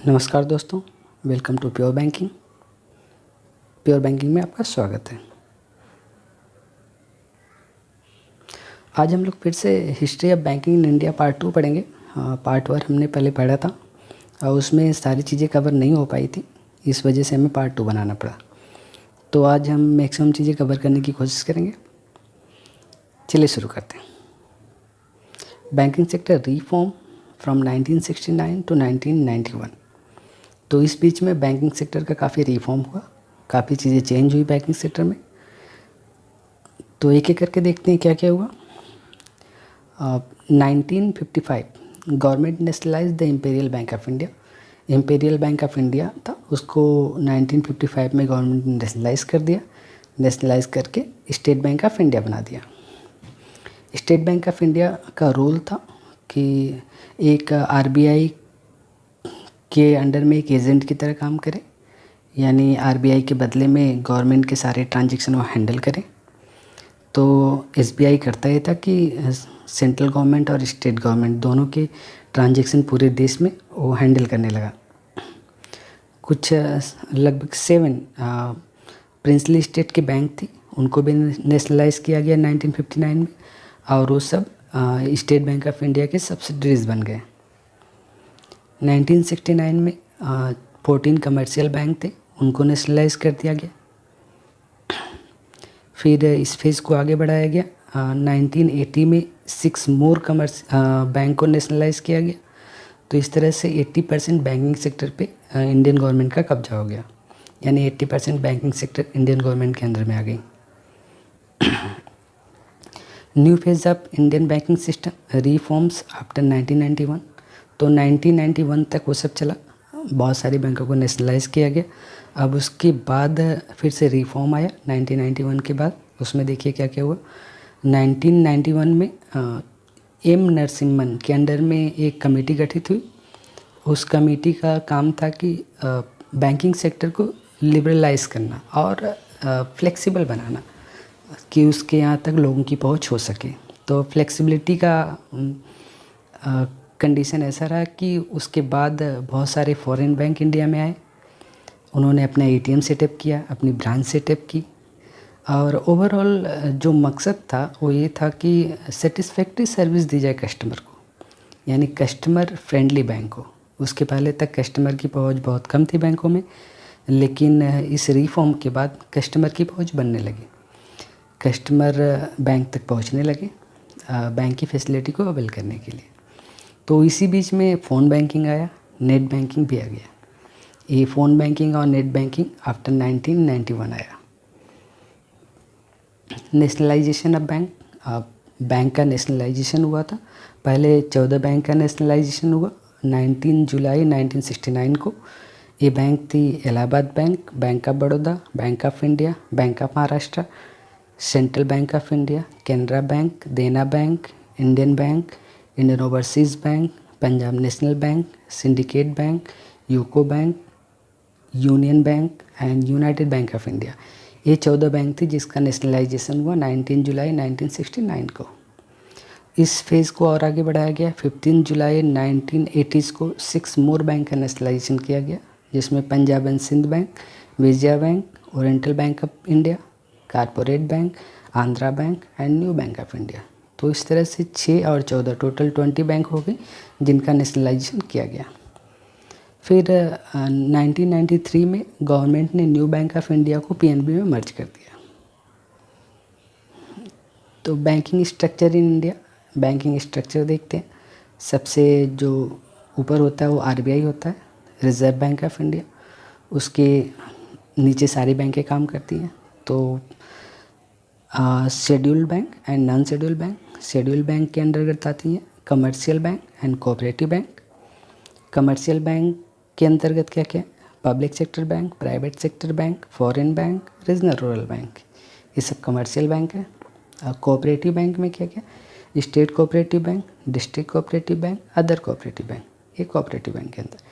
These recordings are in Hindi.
नमस्कार दोस्तों, welcome to pure banking. Pure banking में आपका स्वागत है। आज हम लोग फिर से history of banking in India part 2 पढ़ेंगे। पार्ट 1 हमने पहले पढ़ा था और उसमें सारी चीज़ें कवर नहीं हो पाई थी, इस वजह से हमें पार्ट 2 बनाना पड़ा। तो आज हम मैक्सिमम चीज़ें कवर करने की कोशिश करेंगे। चलिए शुरू करते हैं। Banking sector reform from 1969 to 1991। तो इस बीच में बैंकिंग सेक्टर का काफ़ी रिफॉर्म हुआ, काफ़ी चीज़ें चेंज हुई बैंकिंग सेक्टर में। तो एक एक करके देखते हैं क्या क्या हुआ। 1955 government nationalise the imperial bank of India. Imperial bank of India था, उसको 1955 में गवर्नमेंट ने नेशनलाइज कर दिया। नेशनलाइज करके स्टेट बैंक ऑफ इंडिया बना दिया। स्टेट बैंक ऑफ इंडिया का रोल था कि एक आरबीआई के अंडर में एक एजेंट की तरह काम करे, यानी आरबीआई के बदले में गवर्नमेंट के सारे ट्रांजैक्शन वो हैंडल करे। तो एसबीआई करता ये था कि सेंट्रल गवर्नमेंट और स्टेट गवर्नमेंट दोनों के ट्रांजैक्शन पूरे देश में वो हैंडल करने लगा। कुछ लगभग 7 प्रिंसली स्टेट के बैंक थी, उनको भी नेशनलाइज किया गया 1959 में, और वो सब स्टेट बैंक ऑफ इंडिया के सब्सिडरीज बन गए। 1969 में 14 कमर्शियल बैंक थे, उनको नेशनलाइज कर दिया गया। फिर इस फेज़ को आगे बढ़ाया गया। 1980 में 6 मोर बैंक को नेशनलाइज किया गया। तो इस तरह से 80% बैंकिंग सेक्टर पे इंडियन गवर्नमेंट का कब्जा हो गया, यानी 80% बैंकिंग सेक्टर इंडियन गवर्नमेंट के अंदर में आ गई। New phase of Indian banking system reforms after 1991। तो 1991 तक वो सब चला, बहुत सारी बैंकों को नेशनलाइज किया गया। अब उसके बाद फिर से रिफॉर्म आया 1991 के बाद। उसमें देखिए क्या क्या हुआ। 1991 में एम नरसिम्हन के अंडर में एक कमेटी गठित हुई। उस कमेटी का काम था कि बैंकिंग सेक्टर को लिबरलाइज करना और फ्लेक्सिबल बनाना कि उसके यहाँ तक लोगों की पहुँच हो सके। तो फ्लेक्सिबिलिटी का कंडीशन ऐसा रहा कि उसके बाद बहुत सारे फॉरेन बैंक इंडिया में आए, उन्होंने अपना एटीएम सेटअप किया, अपनी ब्रांच सेटअप की, और ओवरऑल जो मकसद था वो ये था कि सेटिस्फैक्ट्री सर्विस दी जाए कस्टमर को, यानी कस्टमर फ्रेंडली बैंक हो। उसके पहले तक कस्टमर की पहुंच बहुत कम थी बैंकों में, लेकिन इस रिफॉर्म के बाद कस्टमर की पहुंच बनने लगी, कस्टमर बैंक तक पहुंचने लगे बैंक की फैसिलिटी को अवेल करने के लिए। तो इसी बीच में फ़ोन बैंकिंग आया, नेट बैंकिंग भी आ गया। ये फ़ोन बैंकिंग और नेट बैंकिंग आफ्टर 1991 आया। नेशनलाइजेशन ऑफ बैंक, बैंक का नेशनलाइजेशन हुआ था। पहले 14 बैंक का नेशनलाइजेशन हुआ 19 जुलाई 1969 को। ये बैंक थी Allahabad bank, bank of Baroda, bank of India, bank of Maharashtra, central bank of India, Canara bank, Dena bank, Indian bank, Indian overseas bank, Punjab national bank, syndicate bank, UCO bank, union bank and united bank of India. ये 14 बैंक थी जिसका नेशनलाइजेशन हुआ 19 जुलाई 1969 को। इस फेज़ को और आगे बढ़ाया गया। 15 जुलाई 1980 को 6 मोर बैंक का नेशनलाइजेशन किया गया, जिसमें Punjab and Sind Bank, Vijaya Bank, Oriental Bank of India, Corporate Bank, Andhra Bank and New Bank of India. तो इस तरह से 6 और 14 टोटल 20 बैंक हो गए जिनका नेशनलाइजेशन किया गया। फिर 1993 में गवर्नमेंट ने न्यू बैंक ऑफ इंडिया को पीएनबी में मर्ज कर दिया। तो banking structure in India, banking structure देखते हैं। सबसे जो ऊपर होता है वो आरबीआई होता है, रिजर्व बैंक ऑफ इंडिया। उसके नीचे सारी बैंकें काम करती हैं। तो scheduled bank and non scheduled bank. Scheduled bank के अंतर्गत आती हैं commercial bank and cooperative bank. Commercial bank के अंतर्गत क्या क्या है? Public sector bank, private sector bank, foreign bank, regional rural bank, ये सब कमर्शियल बैंक है। कोऑपरेटिव बैंक में क्या क्या? State cooperative bank, district cooperative bank, other cooperative bank, ये कोऑपरेटिव बैंक के अंदर।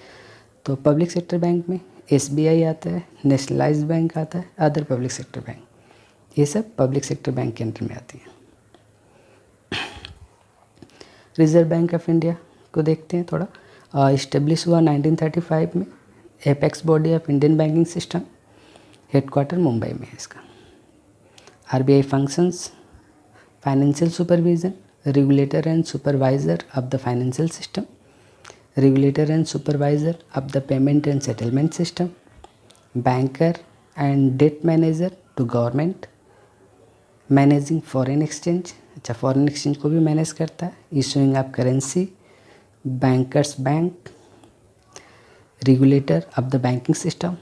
तो पब्लिक सेक्टर बैंक में एसबीआई आता है, नेशनलाइज बैंक आता है, अदर पब्लिक सेक्टर बैंक, ये सब पब्लिक सेक्टर बैंक के अंदर में आती है। रिजर्व बैंक ऑफ इंडिया को देखते हैं थोड़ा। इस्टेब्लिश हुआ 1935 में, apex body of Indian banking system, headquarter Mumbai में है इसका। RBI functions, financial supervision, regulator and supervisor of the financial system, regulator and supervisor of the payment and settlement system, banker and debt manager to government, managing foreign exchange, अच्छा फॉरेन एक्सचेंज को भी मैनेज करता है, issuing of currency, bankers bank, regulator of the banking system.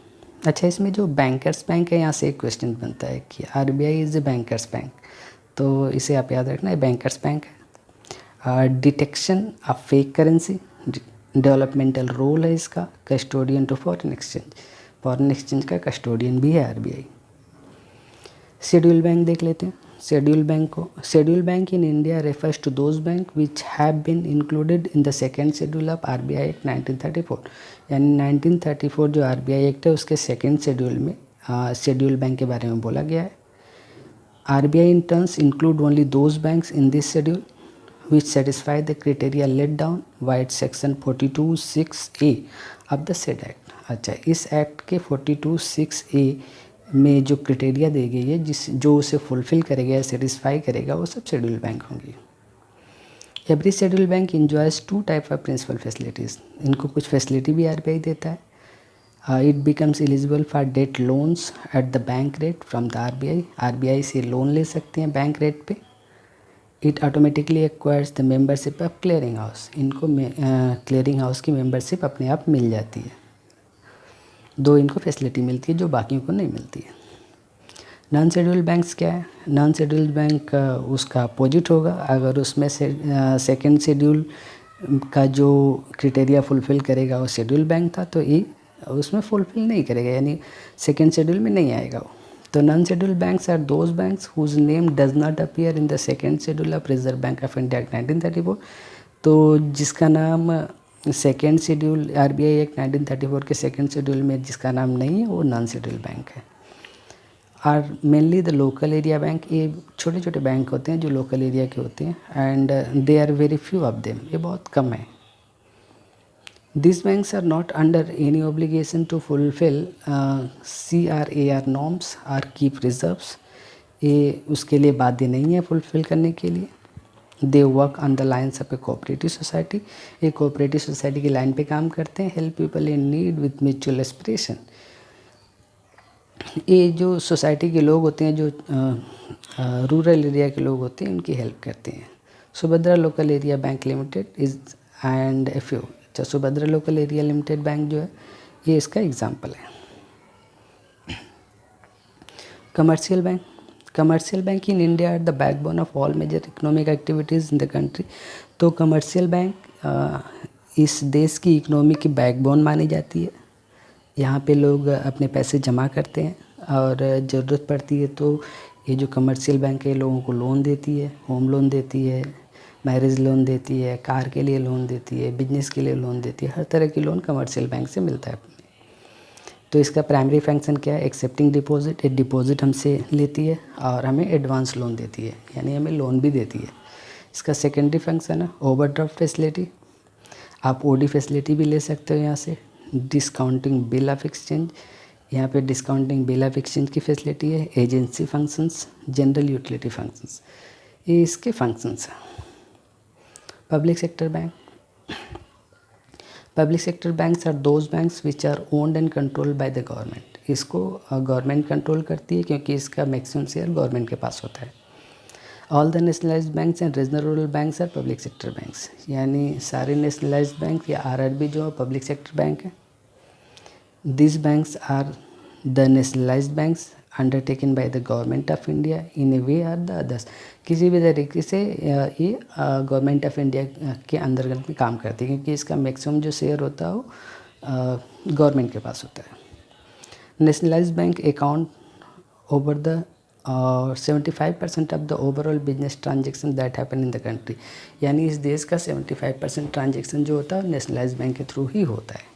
अच्छा, इसमें जो बैंकर्स बैंक है, यहाँ से एक क्वेश्चन बनता है कि RBI is a bankers bank, तो इसे आप याद रखना है, बैंकर्स बैंक है। Detection of fake currency, developmental role है इसका, कस्टोडियन टू फॉरेन एक्सचेंज का कस्टोडियन भी है आरबीआई। शेड्यूल बैंक देख लेते हैं। Schedule bank in India refers to those bank which have been included in the second schedule of RBI Act 1934। यानी 1934 जो आरबीआई एक्ट है उसके सेकेंड शेड्यूल में शेड्यूल बैंक के बारे में बोला गया है। RBI in turns include only those banks in this schedule which satisfy the criteria laid down by section 42(6)(a) of the said act। अच्छा, इस एक्ट के 42(6)(a) में जो क्राइटेरिया दी गई है जो उसे फुलफिल करेगा या सेटिस्फाई करेगा वो सब शेड्यूल बैंक होंगी। Every schedule bank enjoys 2 type of principal facilities. इनको कुछ फैसिलिटी भी आरबीआई देता है। It becomes eligible for debt loans at the bank rate from the RBI से लोन ले सकते हैं बैंक रेट पे। It automatically acquires the membership of clearing house. इनको क्लियरिंग हाउस की मेंबरशिप अपने आप मिल जाती है। 2 इनको फैसिलिटी मिलती है जो बाकियों को नहीं मिलती है। नॉन शेड्यूल बैंक्स क्या है? नॉन शेड्यूल बैंक उसका अपोजिट होगा। अगर उसमें से सेकेंड शेड्यूल का जो क्राइटेरिया फुलफ़िल करेगा वो शेड्यूल बैंक था, तो ये उसमें फुलफ़िल नहीं करेगा, यानी सेकेंड शेड्यूल में नहीं आएगा वो। तो non schedule banks are those banks whose name does not appear in the second schedule of Reserve bank of India Act 1934। तो जिसका नाम सेकेंड शेड्यूल आरबीआई एक्ट 1934 के सेकेंड शेड्यूल में जिसका नाम नहीं है वो नॉन शेड्यूल बैंक है। Are mainly the local area bank. ये छोटे छोटे बैंक होते हैं जो लोकल एरिया के होते हैं, and they are very few of them, ये बहुत कम है। These banks are not under any obligation to fulfill CRAR norms or keep reserves। ये उसके लिए बाध्य नहीं है फुलफिल करने के लिए। They work on the lines of A cooperative society. ये कोऑपरेटिव सोसाइटी की लाइन पे काम करते हैं। Help people in need with mutual aspiration. ये जो सोसाइटी के लोग होते हैं, जो रूरल एरिया के लोग होते हैं, उनकी हेल्प करते हैं। Subhadra local area bank limited is and a few. अच्छा, Subhadra local area limited bank जो है ये इसका एग्जाम्पल है। Commercial bank in India are the backbone of all major economic activities in the country. तो कमर्शियल बैंक इस देश की इकोनॉमी की बैकबोन मानी जाती है। यहाँ पे लोग अपने पैसे जमा करते हैं और ज़रूरत पड़ती है तो ये जो कमर्शियल बैंक है लोगों को लोन देती है, होम लोन देती है, मैरिज लोन देती है, कार के लिए लोन देती है, बिजनेस के लिए लोन देती है। हर तरह की लोन कमर्शियल बैंक से मिलता है। तो इसका प्राइमरी फंक्शन क्या है? Accepting deposit. एक डिपॉजिट हमसे लेती है और हमें एडवांस लोन देती है, यानी हमें लोन भी देती है। इसका सेकेंडरी फंक्शन है ओवरड्राफ्ट फैसिलिटी। आप ओडी फैसिलिटी भी ले सकते हो यहाँ से। डिस्काउंटिंग बिल ऑफ एक्सचेंज, यहाँ पे डिस्काउंटिंग बिल ऑफ एक्सचेंज की फैसिलिटी है। Agency functions, general utility functions, ये इसके फंक्शंस हैं। Public sector banks are those banks which are owned and controlled by the government. इसको गवर्नमेंट कंट्रोल करती है क्योंकि इसका मैक्सिमम शेयर गवर्नमेंट के पास होता है। All the nationalised banks and regional rural banks are public sector banks. यानी सारे नेशनलाइज्ड बैंक या आरआरबी जो पब्लिक सेक्टर बैंक है। This banks are the nationalised banks undertaken by the government of India in a way are the others. किसी भी तरीके से ये गवर्नमेंट ऑफ इंडिया के अंतर्गत में काम करती है क्योंकि इसका मैक्सिमम जो शेयर होता है वो गवर्नमेंट के पास होता है। Nationalised bank account over the 75% of the overall business transaction that happen in the country. यानी इस देश का 75% ट्रांजेक्शन जो होता है नेशनलाइज्ड बैंक के थ्रू ही होता है।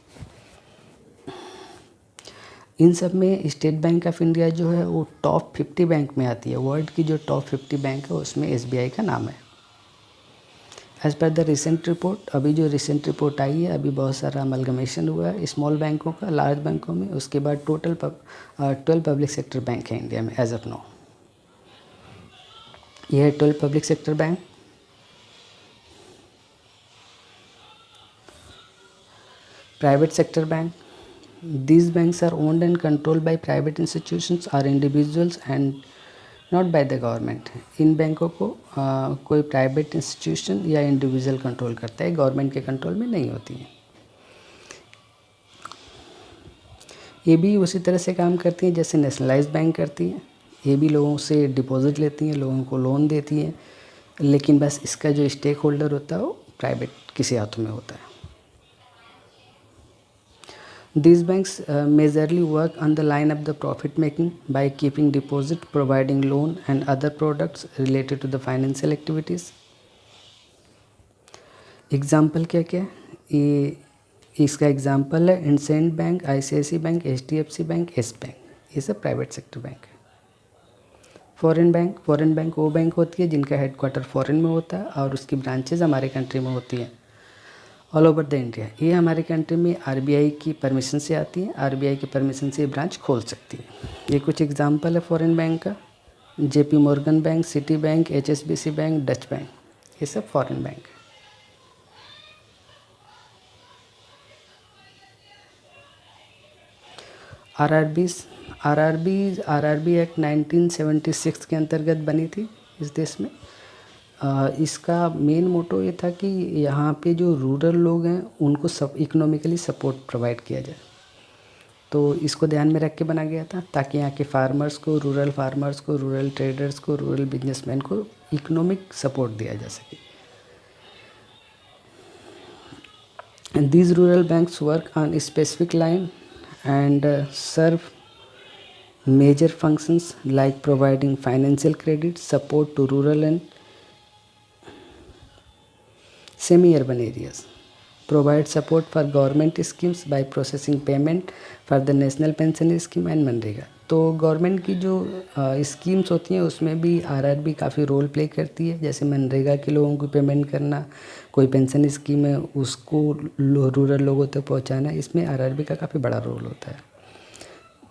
इन सब में स्टेट बैंक ऑफ इंडिया जो है वो टॉप 50 बैंक में आती है। वर्ल्ड की जो टॉप 50 बैंक है उसमें एसबीआई का नाम है। As per the recent report, अभी जो रिसेंट रिपोर्ट आई है, अभी बहुत सारा अमलगमेशन हुआ है स्मॉल बैंकों का लार्ज बैंकों में। उसके बाद टोटल 12 पब्लिक सेक्टर बैंक है इंडिया में एज ऑफ नाउ। ये है 12 public sector bank. Private sector bank, these banks are owned and controlled by private institutions or individuals and not by the government। इन बैंकों को कोई प्राइवेट इंस्टीट्यूशन या इंडिविजुअल कंट्रोल करता है, गवर्नमेंट के कंट्रोल में नहीं होती हैं। ये भी उसी तरह से काम करती हैं जैसे नेशनलाइज्ड बैंक करती हैं। ये भी लोगों से डिपॉजिट लेती हैं, लोगों को लोन देती हैं, लेकिन बस इसका जो स्टेक होल्डर होता है वो प्राइवेट किसी हाथों में होता है। These banks majorly work on the line of the profit making by keeping deposit, providing loan and other products related to the financial activities। Example क्या क्या है, ये इसका एग्जाम्पल है IndusInd bank, ICICI bank, HDFC bank, yes bank, ये सब प्राइवेट सेक्टर बैंक है। फॉरेन बैंक वो बैंक होती है जिनका हेडक्वार्टर फॉरेन में होता है और उसकी ब्रांचेज हमारे कंट्री में होती हैं ऑल ओवर द इंडिया। ये हमारे कंट्री में RBI की परमिशन से आती है, RBI की परमिशन से ये ब्रांच खोल सकती है। ये कुछ एग्जांपल है फॉरेन बैंक का, JP Morgan bank, city bank, HSBC bank, Dutch bank, ये सब फॉरेन बैंक है। RRB एक्ट 1976 के अंतर्गत बनी थी इस देश में। इसका मेन मोटो ये था कि यहाँ पे जो रूरल लोग हैं उनको सब इकोनॉमिकली सपोर्ट प्रोवाइड किया जाए। तो इसको ध्यान में रख के बना गया था ताकि यहाँ के फार्मर्स को, रूरल फार्मर्स को, रूरल ट्रेडर्स को, रूरल बिजनेसमैन को इकोनॉमिक सपोर्ट दिया जा सके। These rural banks work on a specific line and serve major functions like providing financial credit support to rural and semi-urban areas, provide support for government schemes by processing payment for the national pension scheme and MNREGA. तो गवर्नमेंट की जो स्कीम्स होती हैं उसमें भी RRB काफ़ी रोल प्ले करती है, जैसे मनरेगा के लोगों को पेमेंट करना, कोई पेंशन स्कीम है उसको रूरल लोगों तक पहुंचाना, इसमें RRB का काफ़ी बड़ा रोल होता है।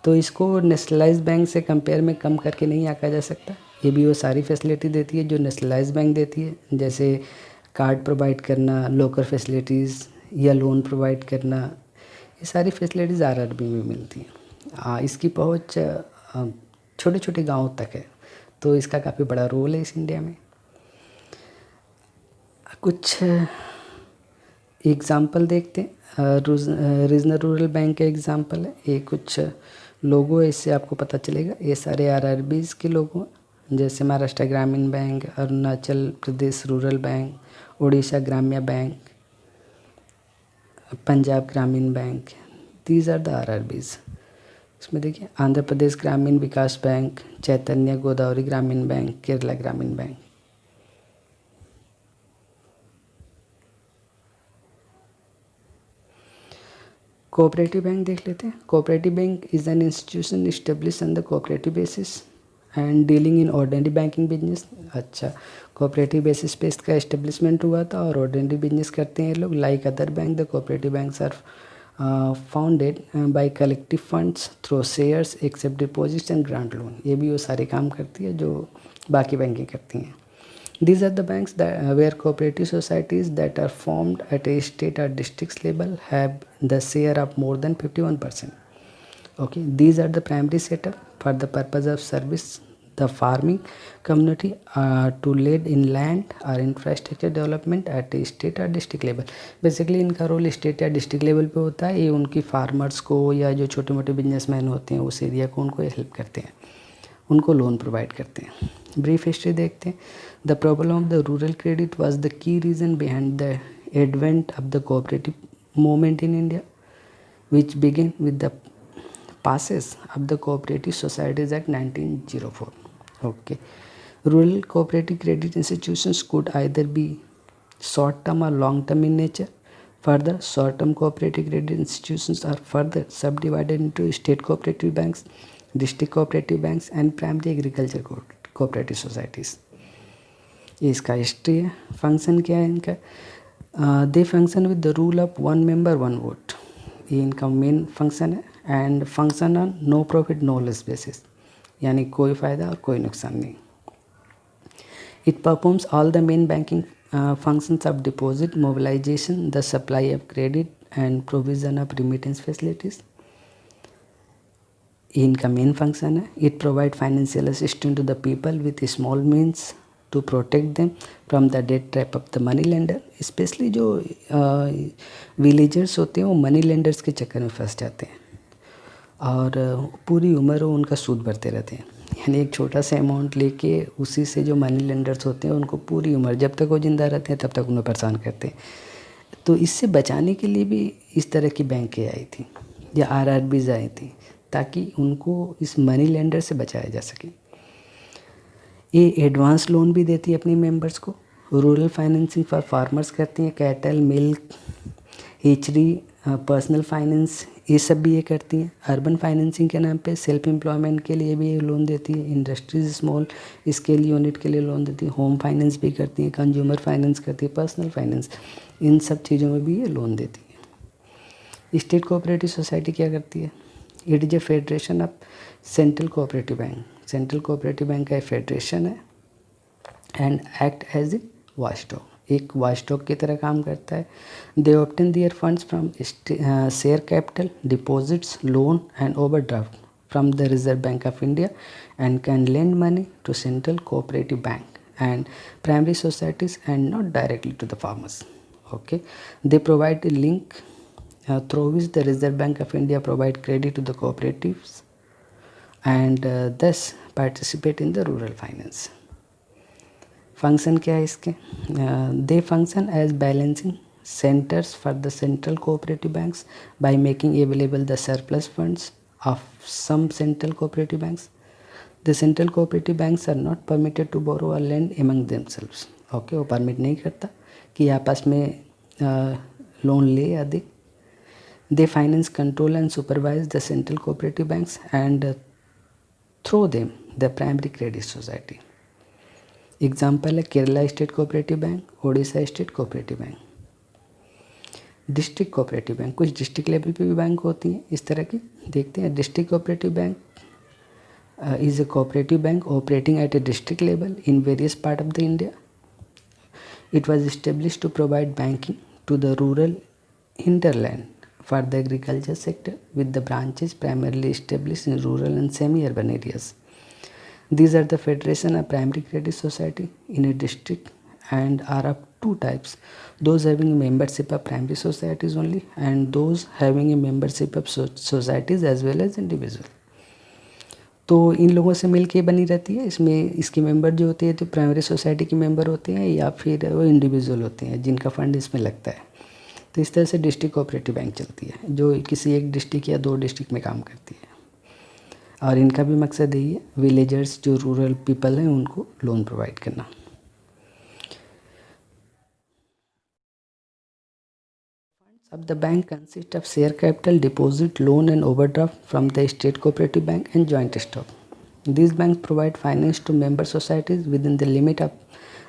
तो इसको नेशनलाइज्ड बैंक से कंपेयर में कम करके नहीं आंका जा सकता। ये भी वो सारी फैसिलिटी देती है जो नेशनलाइज्ड बैंक देती है, जैसे कार्ड प्रोवाइड करना, लोकर फैसिलिटीज़ या लोन प्रोवाइड करना, ये सारी फैसिलिटीज़ RRB में मिलती हैं। इसकी पहुंच छोटे छोटे गाँव तक है, तो इसका काफ़ी बड़ा रोल है इस इंडिया में। कुछ एग्ज़ाम्पल देखते हैं। रीजनल रूरल बैंक का एग्ज़ाम्पल है, ये कुछ लोगो है, इससे आपको पता चलेगा। ये सारे RRBs के लोगो हैं, जैसे Maharashtra Gramin Bank, Arunachal Pradesh Rural Bank, Orissa Gramya Bank, Punjab Gramin Bank, these are the RRBs। इसमें देखिए आंध्र प्रदेश ग्रामीण विकास बैंक, चैतन्य गोदावरी ग्रामीण बैंक, केरला ग्रामीण बैंक। कोऑपरेटिव बैंक देख लेते हैं। Cooperative bank is an institution establish on the cooperative basis and dealing in ordinary banking business. अच्छा, कोऑपरेटिव बेसिस पे इसका इस्टेब्लिशमेंट हुआ था और ऑर्डिनरी बिजनेस करते हैं ये लोग। Like other bank the cooperative banks are founded by collective funds through shares accept deposits and grant loan. ये भी वो सारे काम करती है जो बाकी बैंकें करती हैं। These are the banks that where cooperative societies that are formed at a state or district level have the share of more than 51%. Okay, these are the primary setup for the purpose of service the farming community to lead in land or infrastructure development at a state or district level. Basically इनका रोल स्टेट या डिस्ट्रिक्ट लेवल पे होता है। ये उनकी फार्मर्स को या जो छोटे मोटे बिजनेसमैन होते हैं उस एरिया को उनको हेल्प करते हैं, उनको लोन प्रोवाइड करते हैं। ब्रीफ हिस्ट्री देखते हैं। The problem of the rural credit was the key reason behind the advent of the cooperative movement in India which begin with the passes of the cooperative societies act 1904। Okay, rural cooperative credit institutions could either be short term or long term in nature. Further, short term cooperative credit institutions are further subdivided into state cooperative banks, district cooperative banks and primary agriculture cooperative societies. ये इसका हिस्ट्री है। फंक्शन क्या है इनका, they function with the rule of 1 member 1 vote, ये इनका मेन फंक्शन है। And function on no profit no loss basis, यानी कोई फ़ायदा और कोई नुकसान नहीं। It performs all the main banking functions of deposit, mobilization, the supply of credit and provision of remittance facilities, इनका मेन फंक्शन है। It provide financial assistance to the people with small means to protect them from the debt trap of the money lender. Specially जो विलेजर्स होते हैं वो मनी लेंडर्स के चक्कर में फंस जाते हैं और पूरी उम्र वो उनका सूद भरते रहते हैं। यानी एक छोटा सा अमाउंट लेके उसी से जो मनी लेंडर्स होते हैं उनको पूरी उम्र जब तक वो ज़िंदा रहते हैं तब तक उन्हें परेशान करते हैं। तो इससे बचाने के लिए भी इस तरह की बैंकें आई थी या आरआरबीज आई थी ताकि उनको इस मनी लेंडर से बचाया जा सके। ये एडवांस लोन भी देती है अपनी मेंबर्स को। रूरल फाइनेंसिंग फॉर फार्मर्स करती हैं, cattle, milk, hatchery, personal finance, ये सब भी ये करती हैं। अर्बन फाइनेंसिंग के नाम पे सेल्फ एम्प्लॉयमेंट के लिए भी ये लोन देती है। इंडस्ट्रीज स्मॉल स्केल यूनिट के लिए लोन देती है। होम फाइनेंस भी करती है, कंज्यूमर फाइनेंस करती है, पर्सनल फाइनेंस, इन सब चीज़ों में भी ये लोन देती है। स्टेट कोऑपरेटिव सोसाइटी क्या करती है, it is a federation of central cooperative bank. Central cooperative bank का एक फेडरेशन है and act as a watchdog, एक वॉचडॉग की तरह काम करता है। They obtain their funds from share capital, deposits, loan and overdraft from the reserve bank of India and can lend money to central cooperative bank and primary societies and not directly to the farmers. Okay, they provide a link through which the Reserve Bank of India provide credit to the cooperatives and thus participate in the rural finance. Function क्या है इसके, they function as balancing centers for the central cooperative banks by making available the surplus funds of some central cooperative banks. The central cooperative banks are not permitted to borrow or lend among themselves. Okay, वो परमिट नहीं करता कि आपस में लोन ले या दे। They finance, control and supervise the central cooperative banks and through them the primary credit society. Example है Kerala state cooperative bank, Odisha state cooperative bank. District cooperative bank, कुछ डिस्ट्रिक्ट लेवल पे भी बैंक होती हैं इस तरह की, देखते हैं। District cooperative bank is a cooperative bank operating at a district level in various part of the India. It was established to provide banking to the rural hinterland for the agriculture sector, with the branches primarily established in rural and semi-urban areas. These are the federation of primary credit society in a district and are of two types: those having a membership of primary societies only and those having a membership of societies as well as individual. तो इन लोगों से मिल के बनी रहती है। इसमें इसके मेंबर जो होते हैं तो प्राइमरी सोसाइटी के मेंबर होते हैं या फिर वो इंडिविजुअल होते हैं जिनका फंड इसमें लगता है। तो इस तरह से डिस्ट्रिक्ट कोऑपरेटिव बैंक चलती है जो किसी एक डिस्ट्रिक्ट या दो डिस्ट्रिक्ट में काम करती है और इनका भी मकसद यही है, विलेजर्स जो रूरल पीपल हैं उनको लोन प्रोवाइड करना। Of the bank consist of share capital, deposit, loan and overdraft from the state cooperative bank and joint stock. These banks provide finance to member societies within the limit of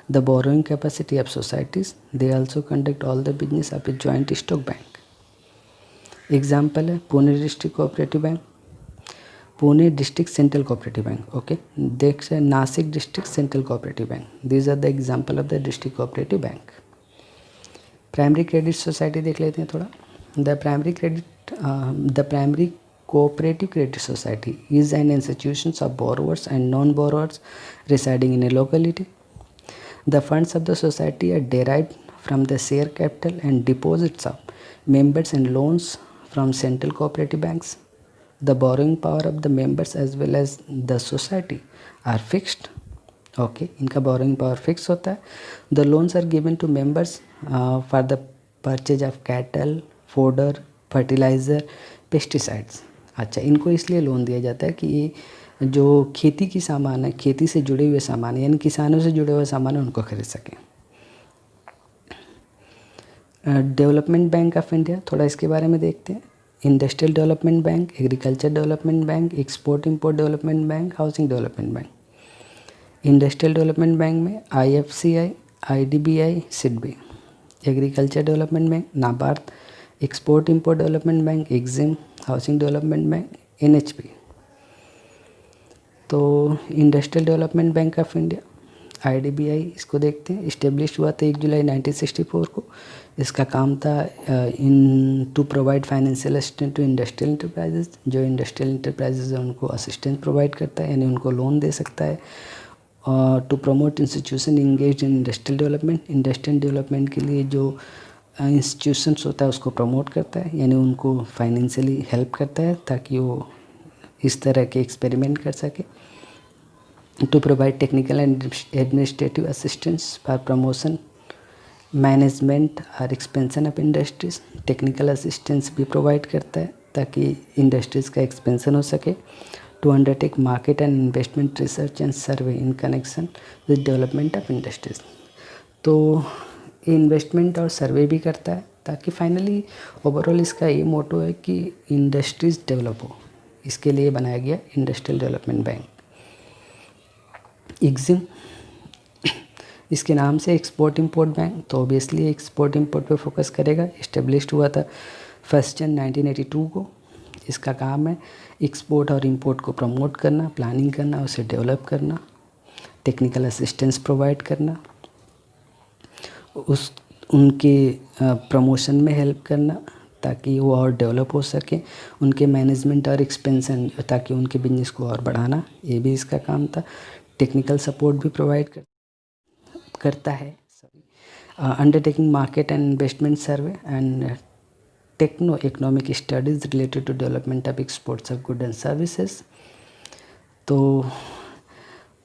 the borrowing capacity of societies. They also conduct all the business of a joint stock bank. Example है Pune district cooperative bank, Pune district central cooperative bank. Okay, देख से Nashik district central cooperative bank. These are the example of the district cooperative bank. Primary credit society देख लेते हैं थोड़ा। The primary cooperative credit society is an institution of borrowers and non borrowers residing in a locality. The funds of the society are derived from the share capital and deposits of members and loans from central cooperative banks. The borrowing power of the members as well as the society are fixed. Okay, इनका बोरोइंग पावर फिक्स होता है। The loans are given to members for the purchase of cattle, fodder, fertiliser, pesticides. अच्छा, इनको इसलिए लोन दिया जाता है कि ये जो खेती की सामान है, खेती से जुड़े हुए सामान यानी किसानों से जुड़े हुए सामान है उनको खरीद सकें। डेवलपमेंट बैंक ऑफ इंडिया, थोड़ा इसके बारे में देखते हैं। Industrial development bank, agriculture development bank, export import development bank, housing development bank. Industrial development bank में IFCI, IDBI, SIDBI। Agriculture development bank NABARD, export import development bank EXIM, housing development bank NHB। तो industrial development bank of India IDBI, इसको देखते हैं। इस्टेब्लिश हुआ था 1 जुलाई 1964 को। इसका काम था in to provide financial assistance to industrial enterprises. जो इंडस्ट्रियल इंटरप्राइजेज है उनको असिस्टेंस प्रोवाइड करता है, यानी उनको लोन दे सकता है। To promote institution engage in industrial development. Industrial development के लिए जो इंस्टीट्यूशंस होता है उसको प्रमोट करता है, यानी उनको फाइनेंशियली हेल्प करता है ताकि वो इस तरह के एक्सपेरिमेंट कर सके। To provide technical and administrative assistance for promotion, management और expansion of industries. Technical assistance भी प्रोवाइड करता है ताकि इंडस्ट्रीज़ का एक्सपेंशन हो सके। To undertake market and investment research and survey in connection with development of industries. तो इन्वेस्टमेंट और सर्वे भी करता है ताकि फाइनली ओवरऑल इसका ये मोटो है कि इंडस्ट्रीज़ डेवलप हो। इसके लिए बनाया गया इंडस्ट्रियल डेवलपमेंट बैंक। EXIM, इसके नाम से एक्सपोर्ट इंपोर्ट बैंक, तो ऑब्वियसली एक्सपोर्ट इंपोर्ट पे फोकस करेगा। इस्टेब्लिश्ड हुआ था 1 जनवरी 1982 को। इसका काम है एक्सपोर्ट और इंपोर्ट को प्रमोट करना, प्लानिंग करना, उसे डेवलप करना, टेक्निकल असिस्टेंस प्रोवाइड करना, उनके प्रमोशन में हेल्प करना ताकि वो और डेवलप हो सके, उनके मैनेजमेंट और एक्सपेंशन ताकि उनके बिजनेस को और बढ़ाना, ये भी इसका काम था। टेक्निकल सपोर्ट भी प्रोवाइड करता है। Undertaking market and investment survey and techno economic studies related to development of exports of good and services. तो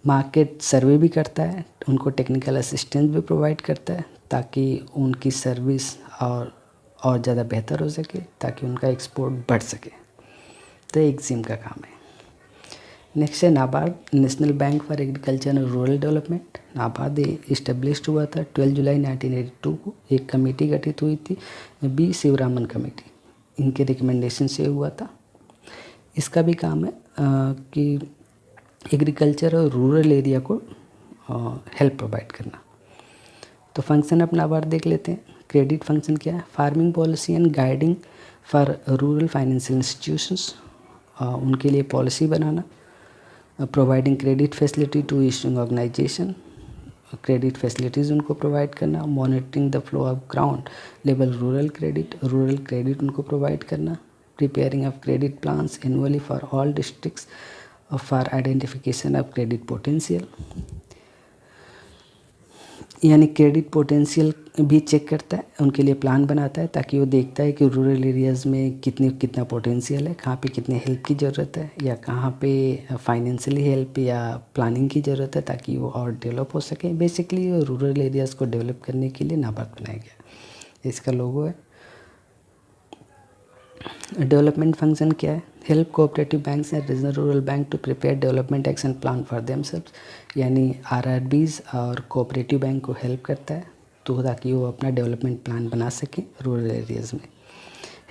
मार्केट सर्वे भी करता है, उनको टेक्निकल असिस्टेंस भी प्रोवाइड करता है ताकि उनकी सर्विस और ज़्यादा बेहतर हो सके, ताकि उनका एक्सपोर्ट बढ़ सके। तो EXIM का काम है। नेक्स्ट है NABARD, national bank for agriculture and rural development. NABARD established हुआ था 12 जुलाई 1982 को। एक कमेटी गठित हुई थी, B शिवरामन कमेटी, इनके रिकमेंडेशन से हुआ था। इसका भी काम है कि एग्रीकल्चर और रूरल एरिया को हेल्प प्रोवाइड करना। तो फंक्शन ऑफ नाबार्ड देख लेते हैं। क्रेडिट फंक्शन क्या है? Farming policy and guiding for rural financial institutions, उनके लिए पॉलिसी बनाना। Providing credit facility to issuing organisation, credit facilities उनको प्रोवाइड करना। Monitoring the flow of ground level rural credit उनको प्रोवाइड करना। Preparing of credit plans annually for all districts for identification of credit potential, यानी क्रेडिट पोटेंशियल भी चेक करता है, उनके लिए प्लान बनाता है ताकि वो देखता है कि रूरल एरियाज़ में कितना पोटेंशियल है, कहाँ पे कितने हेल्प की ज़रूरत है, या कहाँ पे फाइनेंशियली हेल्प या प्लानिंग की ज़रूरत है ताकि वो और डेवलप हो सके। बेसिकली रूरल एरियाज़ को डेवलप करने के लिए नाबार्ड बनाया गया। इसका लोगो है। डेवलपमेंट फंक्शन क्या है? Help cooperative banks and regional rural bank to prepare development action plan for themselves, यानी RRBs और कोऑपरेटिव बैंक को हेल्प करता है तो ताकि वो अपना डेवलपमेंट प्लान बना सकें रूरल एरियाज़ में।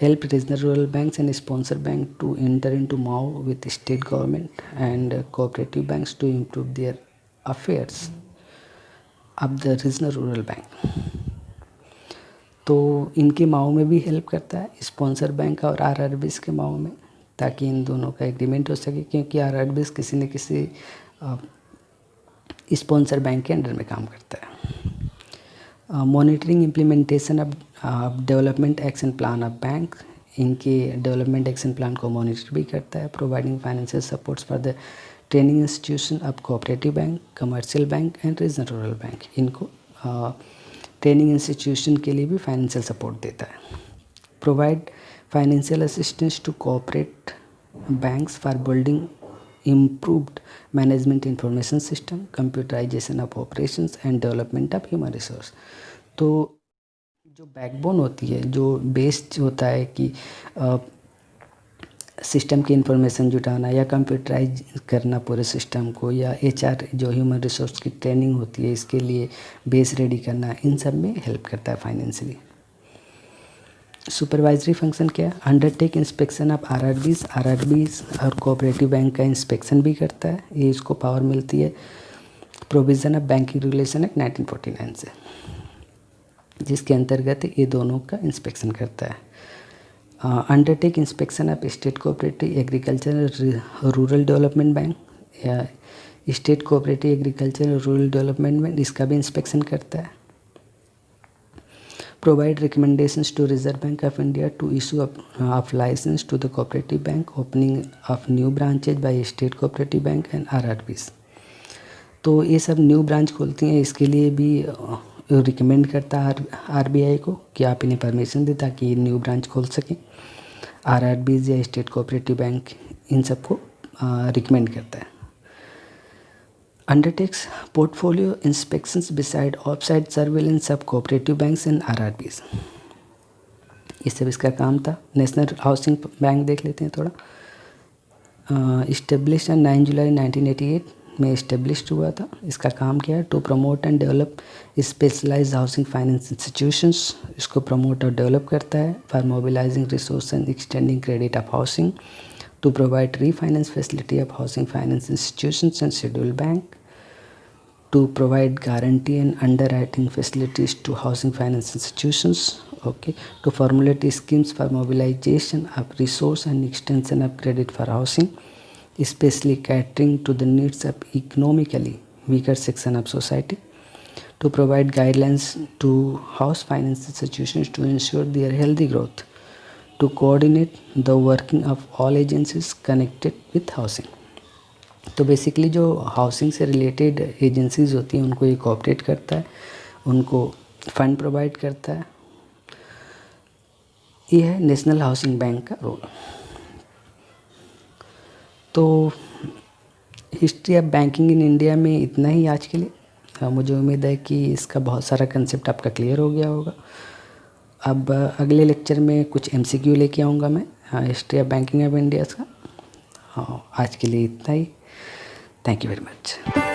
Help regional rural banks and sponsor bank to enter into MoU with state government and cooperative banks to improve their affairs of the regional rural bank. तो इनके माओ में भी हेल्प करता है, स्पॉन्सर बैंक और RRBs के माओ में, ताकि इन दोनों का एग्रीमेंट हो सके, क्योंकि RRBs किसी न किसी स्पॉन्सर बैंक के अंडर में काम करता है। Monitoring implementation of development action plan of bank, इनके डेवलपमेंट एक्शन प्लान को मॉनिटर भी करता है। Providing financial supports for the training institution of cooperative bank, commercial bank and regional rural bank, इनको ट्रेनिंग इंस्टीट्यूशन के लिए भी फाइनेंशियल सपोर्ट देता है। Provide financial assistance to cooperate banks for building improved management information system, computerisation of operations and development of human resource. तो जो बैकबोन होती है, जो बेस होता है कि सिस्टम की इंफॉर्मेशन जुटाना या कंप्यूटराइज करना पूरे सिस्टम को, या HR जो ह्यूमन रिसोर्स की ट्रेनिंग होती है इसके लिए बेस रेडी करना, इन सब में हेल्प करता है फाइनेंशियली। सुपरवाइजरी फंक्शन क्या है? अंडरटेक इंस्पेक्शन ऑफ RRBs और कोऑपरेटिव बैंक का इंस्पेक्शन भी करता है, ये इसको पावर मिलती है। Provision of banking regulation act 1949 से, जिसके अंतर्गत ये दोनों का इंस्पेक्शन करता है। Undertake inspection of state cooperative agriculture rural development bank या state cooperative agriculture rural development bank, इसका भी इंस्पेक्शन करता है। Provide recommendations to reserve bank of India to issue of licence to the cooperative bank, opening of new branches by state cooperative bank and RRBs. तो ये सब न्यू ब्रांच खोलती हैं, इसके लिए भी रिकमेंड करता है आरबीआई को कि आप इन्हें परमिशन दें ताकि ये न्यू ब्रांच खोल सकें। आरआरबीज या स्टेट कोऑपरेटिव बैंक इन सबको रिकमेंड करता है। Undertakes portfolio inspections beside offsite surveillance of cooperative banks and RRBs. ये सब इसका काम था। नेशनल हाउसिंग बैंक देख लेते हैं थोड़ा। इस्टेब्लिश 9 जुलाई 1988 में इस्टेब्लिश्ड हुआ था। इसका काम क्या है? To promote and develop specialised housing finance institutions, इसको प्रमोट और डेवलप करता है। For mobilising resource and extending credit of housing, to provide refinance facility of housing finance institutions and scheduled bank, to provide guarantee and underwriting facilities to housing finance institutions, okay, to formulate schemes for mobilization of resource and extension of credit for housing, especially catering to the needs of economically weaker section of society, to provide guidelines to house finance institutions to ensure their healthy growth, to coordinate the working of all agencies connected with housing। तो बेसिकली जो हाउसिंग से रिलेटेड एजेंसीज होती हैं उनको ये कोऑपरेट करता है, उनको फंड प्रोवाइड करता है। ये है नेशनल हाउसिंग बैंक का रोल। तो history of banking in India में इतना ही आज के लिए। मुझे उम्मीद है कि इसका बहुत सारा कंसेप्ट आपका क्लियर हो गया होगा। अब अगले लेक्चर में कुछ एमसीक्यू लेके आऊँगा मैं history of banking of India का। आज के लिए इतना ही। Thank you very much.